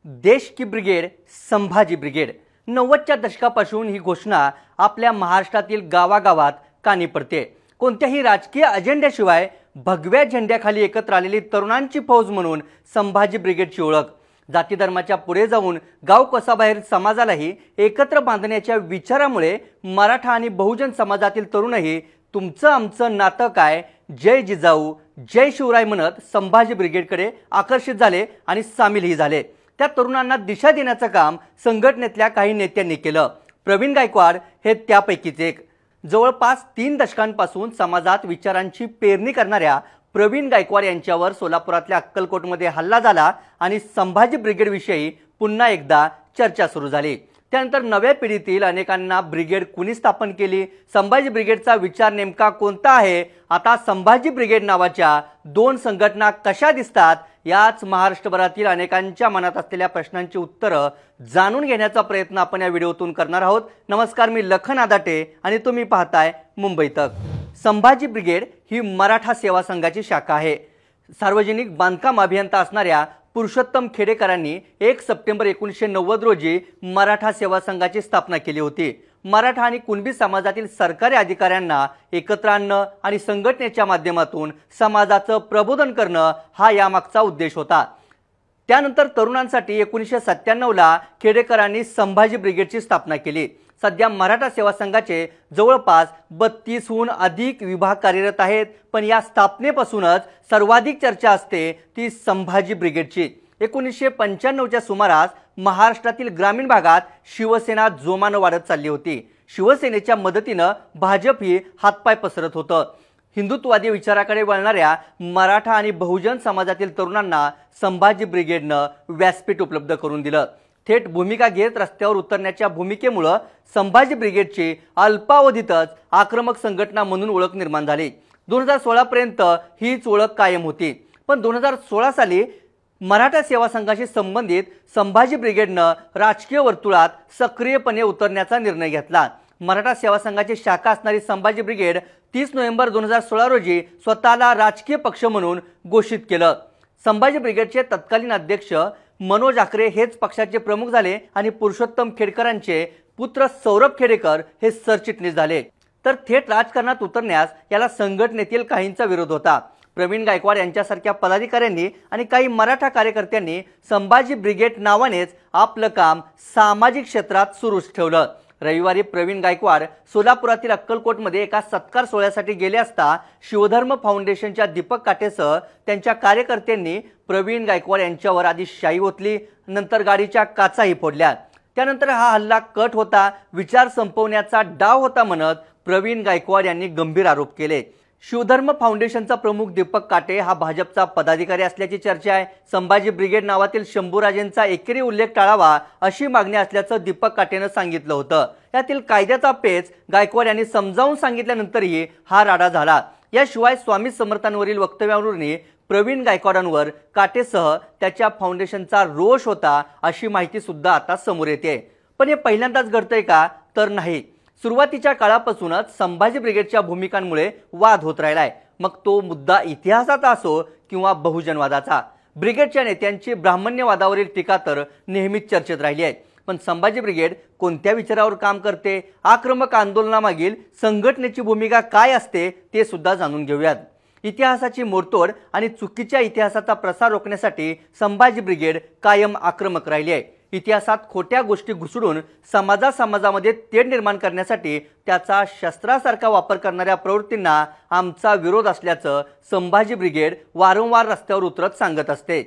देश की brigade, Sambhaji brigade. 90च्या दशकापासून ही घोषणा आपल्या महाराष्ट्रातील गावागावात कानी पडते। कोणत्याही राजकीय अजेंड्याशिवाय भगव्या झेंड्याखाली एकत्र आलेली तरुणांची फौज म्हणून संभाजी ब्रिगेडची ओळख। जाती धर्माच्या पुढे जाऊन गाव कसाबाहेर समाजालाही एकत्र बांधण्याच्या विचारामुळे मराठा आणि बहुजन समाजातील तरुणही तुमचं आमचं नातं काय, जय जिजाऊ जय शिवराय म्हणत संभाजी ब्रिगेडकडे आकर्षित झाले आणि सामीलही झाले। त्या तरुणांना दिशा देण्याचं काम संघटनेतल्या काही नेत्यांनी केलं। प्रवीण गायकवाड हे त्यापैकीच एक। जवळपास 3 दशकांपासून समाजात विचारांची पेरणी करणाऱ्या प्रवीण गायकवाड यांच्यावर सोलापुरातल्या अक्कलकोटमध्ये हल्ला झाला आणि संभाजी ब्रिगेड विषयी पुन्हा एकदा चर्चा सुरू झाली। त्यानंतर नव्या पिढीतील अनेकांना ब्रिगेड कुणी स्थापन केली, संभाजी ब्रिगेडचा विचार नेमका कोणता आहे, आता संभाजी ब्रिगेड नावाच्या 2 संघटना कशा दिसतात, याच महाराष्ट्रभरातील अनेकांच्या मनात असलेल्या प्रश्नांची उत्तरं जाणून घेण्याचा प्रयत्न आपण या व्हिडिओतून करणार आहोत। नमस्कार, मी लखन आदाटे आणि तुम्ही पाहताय मुंबई तक। संभाजी ब्रिगेड ही मराठा सेवा संघाची शाखा आहे। सार्वजनिक बांधकाम अभियंता असणाऱ्या पुरुषोत्तम खेडेकरांनी 1 सप्टेंबर 1990 रोजी मराठा सेवा संघाची स्थापना केली होती। मराठा आणि कुणबी समाजातील सरकारी अधिकाऱ्यांना एकत्र आणणं आणि संघटनेच्या माध्यमातून समाजाचं प्रबोधन करणं हा यामागचा उद्देश होता। त्यानंतर तरुणांसाठी 1997 ला खेडेकरांनी संभाजी ब्रिगेडची स्थापना केली। सध्या मराठा सेवा संघाचे जवळपास 32हून अधिक विभाग कार्यरत आहेत, पण या स्थापनेपासूनच सर्वाधिक चर्चा असते ती संभाजी ब्रिगेडची। 1995च्या सुमारास महाराष्ट्रातील ग्रामीण भागात शिवसेना जोमानं वाढत चालली होती। शिवसेनेच्या मदतीनं भाजप ही हातपाय पसरत होतं। हिंदुत्ववादी विचाराकडे वळणाऱ्या मराठा आणि बहुजन समाजातील तरुणांना संभाजी ब्रिगेडनं व्यासपीठ उपलब्ध करून दिलं। थेट भूमिका घेत रस्त्यावर उतरण्याच्या भूमिकेमुळे संभाजी ब्रिगेडची अल्पावधीतच आक्रमक संघटना म्हणून ओळख निर्माण झाली। 2016 पर्यंत हीच ओळख कायम होती, पण 2016 साली मराठा सेवा संघाशी संबंधित संभाजी ब्रिगेडनं राजकीय वर्तुळात सक्रियपणे उतरण्याचा निर्णय घेतला। मराठा सेवा संघाची शाखा असणारी संभाजी ब्रिगेड 30 नोव्हेंबर 2016 रोजी स्वतःला राजकीय पक्ष म्हणून घोषित केलं। संभाजी ब्रिगेडचे तत्कालीन अध्यक्ष मनोज आकरे हेच पक्षाचे प्रमुख झाले आणि पुरुषोत्तम खेडेकरांचे पुत्र सौरभ खेडेकर हे सरचिटणीस झाले। तर थेट राजकारणात उतरण्यास याला संघटनेतील काहींचा विरोध होता। प्रवीण गायकवाड यांच्यासारख्या पदाधिकाऱ्यांनी आणि काही मराठा कार्यकर्त्यांनी संभाजी ब्रिगेड नावानेच आपलं काम सामाजिक क्षेत्रात सुरूच ठेवलं। रविवारी प्रवीण गायकवाड सोलापुरातील अक्कलकोटमध्ये एका सत्कार सोहळ्यासाठी गेले असता शिवधर्म फाउंडेशनच्या दीपक काटेसह त्यांच्या कार्यकर्त्यांनी प्रवीण गायकवाड यांच्यावर आधी शाई ओतली, नंतर गाडीच्या काचाही फोडल्या। त्यानंतर हा हल्ला कट होता, विचार संपवण्याचा डाव होता म्हणत प्रवीण गायकवाड यांनी गंभीर आरोप केले। शिवधर्म फाउंडेशनचा प्रमुख दीपक काटे हा भाजपचा पदाधिकारी असल्याची चर्चा आहे। संभाजी ब्रिगेड नावातील शंभूराजेंचा एकेरी उल्लेख टाळावा अशी मागणी असल्याचं दीपक काटेनं सांगितलं होतं। यातील कायद्याचा पेच गायकवाड यांनी समजावून सांगितल्यानंतरही हा राडा झाला। याशिवाय स्वामी समर्थांवरील वक्तव्यावरून प्रवीण गायकवाडांवर काटेसह त्याच्या फाउंडेशनचा रोष होता अशी माहिती सुद्धा आता समोर येते। पण हे पहिल्यांदाच घडतंय का, तर नाही। सुरुवातीच्या काळापासूनच संभाजी ब्रिगेडच्या भूमिकांमुळे वाद होत राहिलाय, मग तो मुद्दा इतिहासाचा असो किंवा बहुजनवादाचा। ब्रिगेडच्या नेत्यांची ब्राह्मण्यवादावरील टीका तर नेहमीच चर्चेत राहिली आहे। पण संभाजी ब्रिगेड कोणत्या विचारावर काम करते, आक्रमक आंदोलनामागील संघटनेची भूमिका काय असते ते सुद्धा जाणून घेऊयात। इतिहासाची मोडतोड आणि चुकीच्या इतिहासाचा प्रसार रोखण्यासाठी संभाजी ब्रिगेड कायम आक्रमक राहिली आहे। इतिहासात खोट्या गोष्टी घुसडून समाजामध्ये तेढ निर्माण करण्यासाठी त्याचा शस्त्रासारखा वापर करणाऱ्या प्रवृत्तींना आमचा विरोध असल्याचं संभाजी ब्रिगेड वारंवार रस्त्यावर उतरत सांगत असते।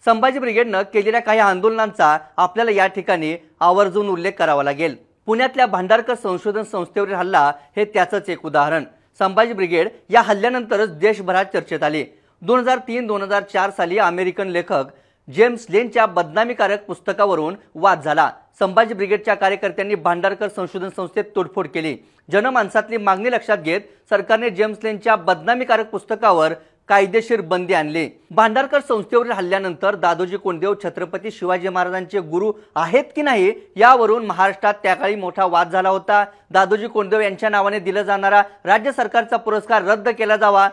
संभाजी ब्रिगेडनं केलेल्या काही आंदोलनांचा आपल्याला या ठिकाणी आवर्जून उल्लेख करावा लागेल। पुण्यातल्या भांडारकर संशोधन संस्थेवरील हल्ला हे त्याचंच एक उदाहरण। संभाजी ब्रिगेड या हल्ल्यानंतरच देशभरात चर्चेत आली। 2003-2004 साली अमेरिकन लेखक जेम्स लेनच्या बदनामीकारक पुस्तकावरून वाद झाला। संभाजी ब्रिगेडच्या कार्यकर्त्यांनी भांडारकर संशोधन संस्थेत तोडफोड केली। जनमानसातली मागणी लक्षात घेत सरकारने जेम्स लेनच्या बदनामीकारक पुस्तकावर कायदेशीर बंदी आणली। भांडारकर संस्थेवरील हल्ल्यानंतर दादोजी कोंडदेव छत्रपती शिवाजी महाराजांचे गुरु आहेत की नाही यावरून महाराष्ट्रात त्याकाळी मोठा वाद झाला होता। दादोजी कोंडदेव यांच्या नावाने दिला जाणारा राज्य सरकारचा पुरस्कार रद्द केला जावा,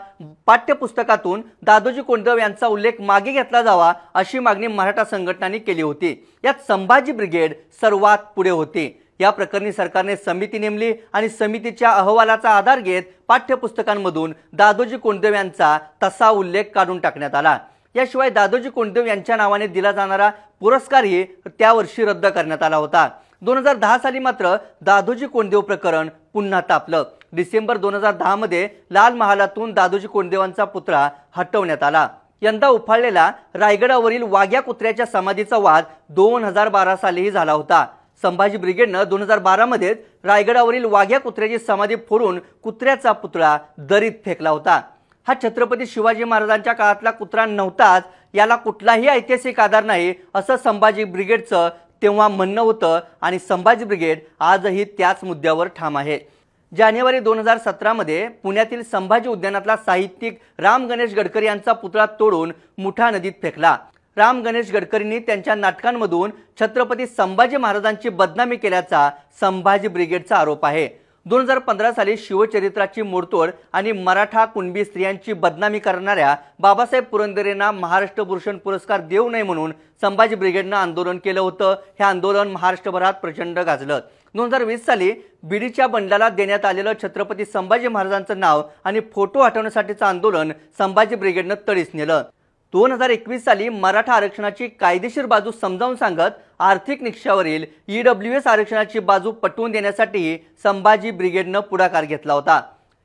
पाठ्यपुस्तकातून दादोजी कोंडदेव यांचा उल्लेख मागे घेतला जावा अशी मागणी मराठा संघटनांनी केली होती। यात संभाजी ब्रिगेड सर्वात पुढे होती। या प्रकरणी सरकारने समिती नेमली आणि समितीच्या अहवालाचा आधार घेत पाठ्यपुस्तकांमधून दादोजी कोंडदेव यांचा तसा उल्लेख काढून टाकण्यात आला। याशिवाय दादोजी कोंडदेव यांच्या नावाने दिला जाणारा पुरस्कारही त्या वर्षी रद्द करण्यात आला होता। 2010 साली मात्र दादोजी कोंडदेव प्रकरण पुन्हा तापलं। डिसेंबर 2010 मध्ये लाल महालातून दादोजी कोंडदेवांचा पुतळा हटवण्यात आला। यंदा उफाळलेला रायगडावरील वाघ्या कुत्र्याच्या समाधीचा वाद 2012 सालीही झाला होता। संभाजी ब्रिगेडनं 2012 मध्ये रायगडावरील वाघ्या कुत्र्याची समाधी फोडून कुत्र्याचा पुतळा दरीत फेकला होता। हा छत्रपती शिवाजी महाराजांच्या काळातला कुत्रा नव्हताच, याला कुठलाही ऐतिहासिक आधार नाही असं संभाजी ब्रिगेडचं तेव्हा म्हणणं होतं आणि संभाजी ब्रिगेड आजही त्याच मुद्द्यावर ठाम आहे। जानेवारी 2017 मध्ये पुण्यातील संभाजी उद्यानातला साहित्यिक राम गणेश गडकरी यांचा पुतळा तोडून मुठा नदीत फेकला। राम गणेश गडकरींनी त्यांच्या नाटकांमधून छत्रपती संभाजी महाराजांची बदनामी केल्याचा संभाजी ब्रिगेडचा आरोप आहे। 2015 साली शिवचरित्राची मोडतोड आणि मराठा कुणबी स्त्रियांची बदनामी करणाऱ्या बाबासाहेब पुरंदरेंना महाराष्ट्र भूषण पुरस्कार देऊ नये म्हणून संभाजी ब्रिगेडनं आंदोलन केलं होतं। हे आंदोलन महाराष्ट्रभरात प्रचंड गाजलं। 2020 साली बीडीच्या बंडलाला देण्यात आलेलं छत्रपती संभाजी महाराजांचं नाव आणि फोटो हटवण्यासाठीचं आंदोलन संभाजी ब्रिगेडनं तडीस नेलं। 2021 साली मराठा आरक्षणाची कायदेशीर बाजू समजावून सांगत आर्थिक निकषावरील EWS आरक्षणाची बाजू पटवून देण्यासाठी संभाजी ब्रिगेडनं पुढाकार घेतला होता।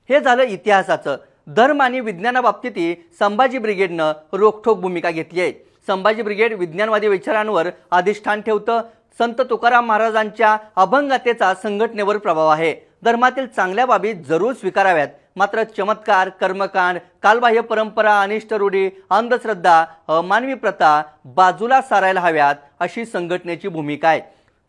हे झालं इतिहासाचं। धर्म आणि विज्ञानाबाबतीतही संभाजी ब्रिगेडनं रोखठोक भूमिका घेतली आहे। संभाजी ब्रिगेड विज्ञानवादी विचारांवर अधिष्ठान ठेवतं। संत तुकाराम महाराजांच्या अभंगतेचा संघटनेवर प्रभाव आहे। धर्मातील चांगल्या बाबी जरूर स्वीकाराव्यात, मात्र चमत्कार, कर्मकांड, कालबाह्य परंपरा, अनिष्ट रूढी, अंधश्रद्धा, अमानवी प्रथा बाजूला सारायला हव्यात अशी संघटनेची भूमिका आहे।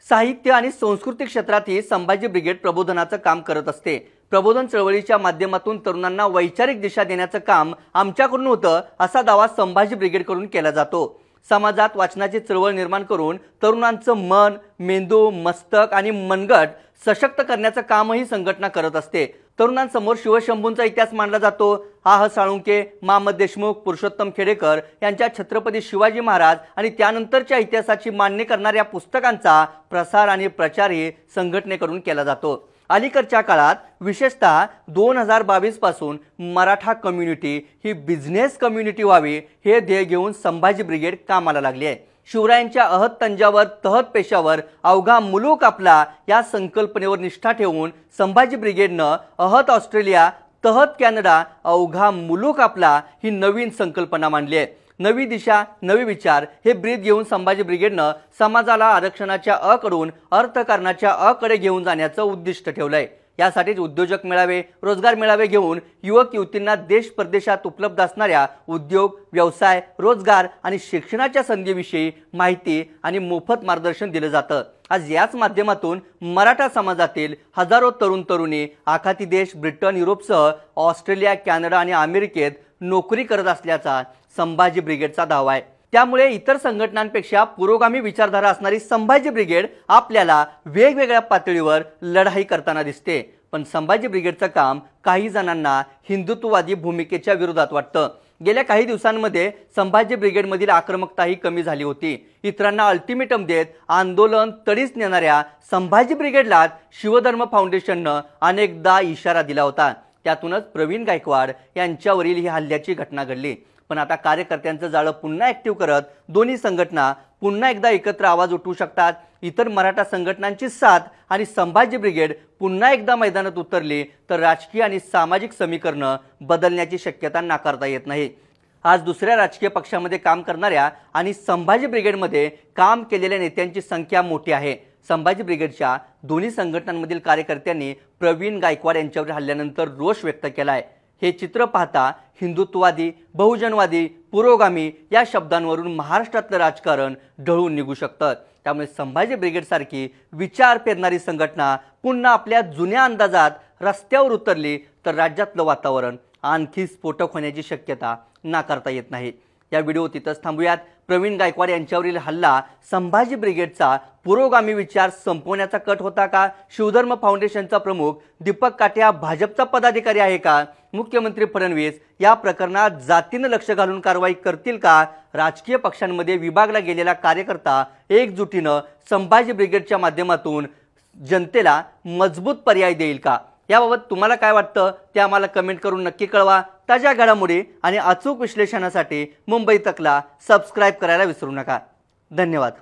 साहित्य आणि सांस्कृतिक क्षेत्रातही संभाजी ब्रिगेड प्रबोधनाचं काम करत असते। प्रबोधन चळवळीच्या माध्यमातून तरुणांना वैचारिक दिशा देण्याचं काम आमच्याकडून होतं असा दावा संभाजी ब्रिगेडकडून केला जातो। समाजात वाचनाची चळवळ निर्माण करून तरुणांचं मन, मेंदू, मस्तक आणि मनगट सशक्त करण्याचं कामही संघटना करत असते। तरुणांसमोर शिवशंभूंचा इतिहास मांडला जातो। आह साळुंके, मामद देशमुख, पुरुषोत्तम खेडेकर यांच्या छत्रपती शिवाजी महाराज आणि त्यानंतरच्या इतिहासाची मांडणी करणाऱ्या पुस्तकांचा प्रसार आणि प्रचारही संघटनेकडून केला जातो। अलीकडच्या काळात विशेषतः 2022 पासून मराठा कम्युनिटी ही बिझनेस कम्युनिटी व्हावी हे ध्येय घेऊन संभाजी ब्रिगेड कामाला लागली आहे। शिवरायांच्या अहत तंजावर तहत पेशावर अवघा मुलूक आपला या संकल्पनेवर निष्ठा ठेवून संभाजी ब्रिगेडनं अहत ऑस्ट्रेलिया तहत कॅनडा अवघा मुलूक आपला ही नवीन संकल्पना मांडली आहे। नवी दिशा, नवी विचार हे ब्रीद घेऊन संभाजी ब्रिगेडनं समाजाला आरक्षणाच्या अकडून अर्थकारणाच्या अकडे घेऊन जाण्याचं उद्दिष्ट ठेवलंय। यासाठीच उद्योजक मेळावे, रोजगार मेळावे घेऊन युवक युवतींना देश परदेशात उपलब्ध असणाऱ्या उद्योग, व्यवसाय, रोजगार आणि शिक्षणाच्या संधीविषयी माहिती आणि मोफत मार्गदर्शन दिलं जातं। आज याच माध्यमातून मराठा समाजातील हजारो तरुण तरुणी आखाती देश, ब्रिटन, युरोपसह ऑस्ट्रेलिया, कॅनडा आणि अमेरिकेत नोकरी करत असल्याचा संभाजी ब्रिगेडचा दावा आहे। त्यामुळे इतर संघटनांपेक्षा पुरोगामी विचारधारा असणारी संभाजी ब्रिगेड आपल्याला वेगवेगळ्या पातळीवर लढाई करताना दिसते। पण संभाजी ब्रिगेडचं काम काही जणांना हिंदुत्ववादी भूमिकेच्या विरोधात वाटतं। गेल्या काही दिवसांमध्ये संभाजी ब्रिगेडमधील आक्रमकताही कमी झाली होती। इतरांना अल्टिमेटम देत आंदोलन तडीस नेणाऱ्या संभाजी ब्रिगेडला शिवधर्म फाउंडेशननं अनेकदा इशारा दिला होता। त्यातूनच प्रवीण गायकवाड यांच्यावरील ही हल्ल्याची घटना घडली। पण आता कार्यकर्त्यांचं जाळं पुन्हा ऍक्टिव्ह करत दोन्ही संघटना पुन्हा एकदा एकत्र आवाज उठवू शकतात। इतर मराठा संघटनांची साथ आणि संभाजी ब्रिगेड पुन्हा एकदा मैदानात उतरली तर राजकीय आणि सामाजिक समीकरणं बदलण्याची शक्यता नाकारता येत नाही। आज दुसऱ्या राजकीय पक्षामध्ये काम करणाऱ्या आणि संभाजी ब्रिगेडमध्ये काम केलेल्या नेत्यांची संख्या मोठी आहे। संभाजी ब्रिगेडच्या दोन्ही संघटनांमधील कार्यकर्त्यांनी प्रवीण गायकवाड यांच्यावर हल्ल्यानंतर रोष व्यक्त केलाय। हे चित्र पाहता हिंदुत्ववादी, बहुजनवादी, पुरोगामी या शब्दांवरून महाराष्ट्रातलं राजकारण ढळून निघू शकतं। त्यामुळे संभाजी ब्रिगेड सारखी विचार पेरणारी संघटना पुन्हा आपल्या जुन्या अंदाजात रस्त्यावर उतरली तर राज्यातलं वातावरण आणखी स्फोटक होण्याची शक्यता नाकारता येत नाही। या व्हिडिओ तिथंच थांबूयात। प्रवीण गायकवाड यांच्यावरील हल्ला संभाजी ब्रिगेडचा पुरोगामी विचार संपवण्याचा कट होता का? शिवधर्म फाउंडेशनचा प्रमुख दीपक काटे हा भाजपचा पदाधिकारी आहे का? मुख्यमंत्री फडणवीस या प्रकरणात जातीने लक्ष घालून कारवाई करतील का? राजकीय पक्षांमध्ये विभागला गेलेला कार्यकर्ता एकजुटीनं संभाजी ब्रिगेडच्या माध्यमातून जनतेला मजबूत पर्याय देईल का? याबाबत तुम्हाला काय वाटतं ते आम्हाला कमेंट करून नक्की कळवा। ताज्या घडामोडी आणि अचूक विश्लेषणासाठी मुंबई तकला सबस्क्राइब करायला विसरू नका। धन्यवाद।